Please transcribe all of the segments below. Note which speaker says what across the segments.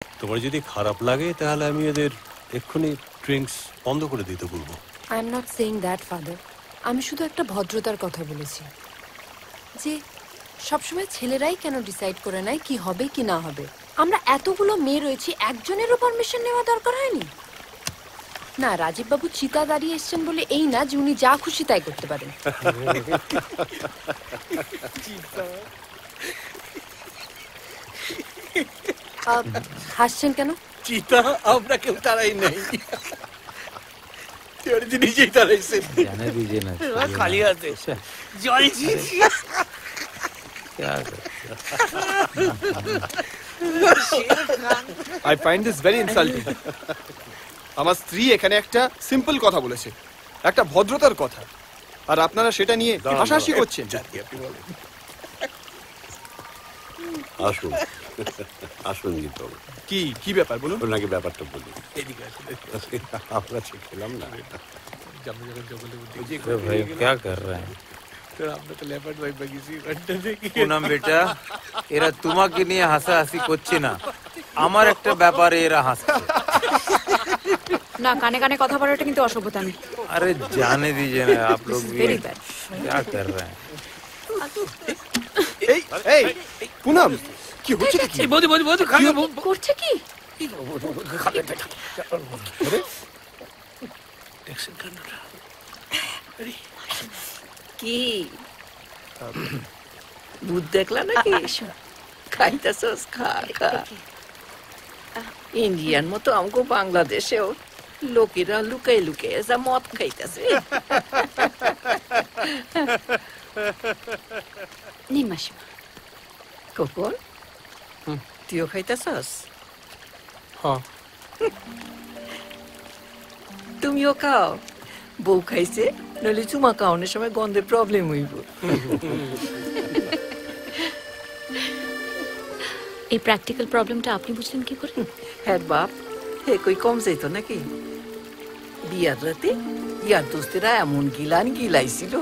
Speaker 1: তোমার যদি খারাপ লাগে তাহলে আমি এদের এক্ষুনি ড্রিঙ্কস বন্ধ করে দিতে বলবো।
Speaker 2: I am not saying that father. আমি শুধু একটা ভদ্রতার কথা বলেছি, যে সবসময় ছেলেরাই কেন ডিসাইড করে নেয় কি হবে কি না হবে। আমরা এতগুলো মেয়ে রয়েছি, একজনেরও পারমিশন নেওয়া দরকার হয়নি। না, রাজীব বাবু চিতা দাঁড়িয়ে এসছেন বলে এই না যে উনি যা খুশি তাই করতে পারেন। হাসছেন কেন?
Speaker 1: চিতা আমরা কেউ তারাই নাই, নিজেই তারাইছেন।
Speaker 3: খালি আছে জল
Speaker 4: I find this very insulting. আমার স্ত্রী এখানে একটা সিম্পল কথা বলেছে, একটা ভদ্রতার কথা, আর আপনারা সেটা নিয়ে হাসাহাসি করছেন।
Speaker 1: আসুন আসুন গীত,
Speaker 4: কি কি ব্যাপার বলুন।
Speaker 1: ওনাকে ব্যাপারটা বলি। আমরা খেলাম না।
Speaker 3: भाई क्या कर रहे हैं পুনম বেটা, এরা তোমাকে নিয়ে হাসাহাসি করছে না, আমার একটা ব্যাপারে এরা হাসছে।
Speaker 2: না, কানে কানে কথা বলাটা কিন্তু অসভ্যতামি।
Speaker 3: अरे जाने दीजिए ना, आप लोग भी क्या कर रहे हैं।
Speaker 4: এই এই পুনম, কি হচ্ছে কি?
Speaker 3: বৌদি বৌদি বৌদি
Speaker 2: করছে কি?
Speaker 5: কি ভূত দেখলা নাকি? খাইতেছস? খা খা। ইন্ডিয়ান মতো আমগো বাংলাদেশেও লোকেরা লুকাই লুকাই যা মদ খাইতেছে।
Speaker 2: নিন মাসিমা।
Speaker 5: কখন তুইও খাইতেছস? তুমিও খাও। বউ খাইছে, নইলে চুমা খাওয়ানোর সময় গন্ধে প্রবলেম হইব।
Speaker 2: এই প্র্যাকটিক্যাল প্রবলেমটা আপনি বুঝলেন কি করে?
Speaker 5: হ্যাঁ বাপ, হে কই কম যাইতো নাকি? বিয়ার রাতে ইয়ার দোস্তেরা এমন গিলান গিলাইছিল,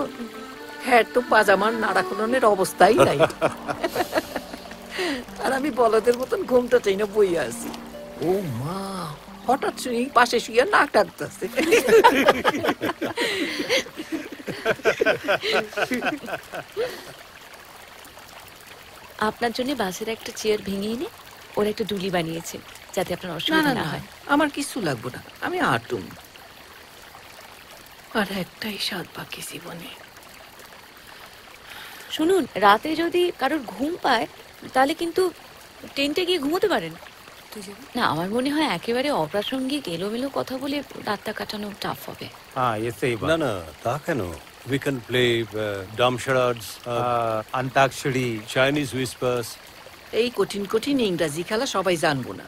Speaker 5: হ্যাঁ তো পাজামার নাড়া খুলনের অবস্থাই নাই। আর আমি বলদের মতন ঘুমটা চাই না বইয়া আছি। ও মা, হঠাৎ শুনি পাশে শুয়ে নাক ডাকতেছে।
Speaker 2: আপনার জন্য বাসের একটা চেয়ার ভেঙে এনে ওর একটা ডুলি বানিয়েছে, যাতে আপনার
Speaker 5: না
Speaker 2: অসুবিধা
Speaker 5: না
Speaker 2: না
Speaker 5: না,
Speaker 2: হয়।
Speaker 5: আমার কিছু লাগবে না, আমি হাঁটুম। আর একটাই স্বাদ বাকি জীবনে।
Speaker 2: শুনুন, রাতে যদি কারোর ঘুম পায় তাহলে কিন্তু টেন্টে গিয়ে ঘুমোতে পারেন। না, আমার মনে হয় একেবারে অপ্রাসঙ্গিক এলোমেলো কথা বলে রাতটা কাটানো টাফ হবে।
Speaker 3: हाँ ये सही
Speaker 1: না
Speaker 3: बात।
Speaker 1: না, তা কেন? We can play dumb charades,
Speaker 3: antakshari,
Speaker 1: Chinese whispers.
Speaker 5: এই কঠিন কঠিন ইংরাজি খেলা সবাই জানবো না।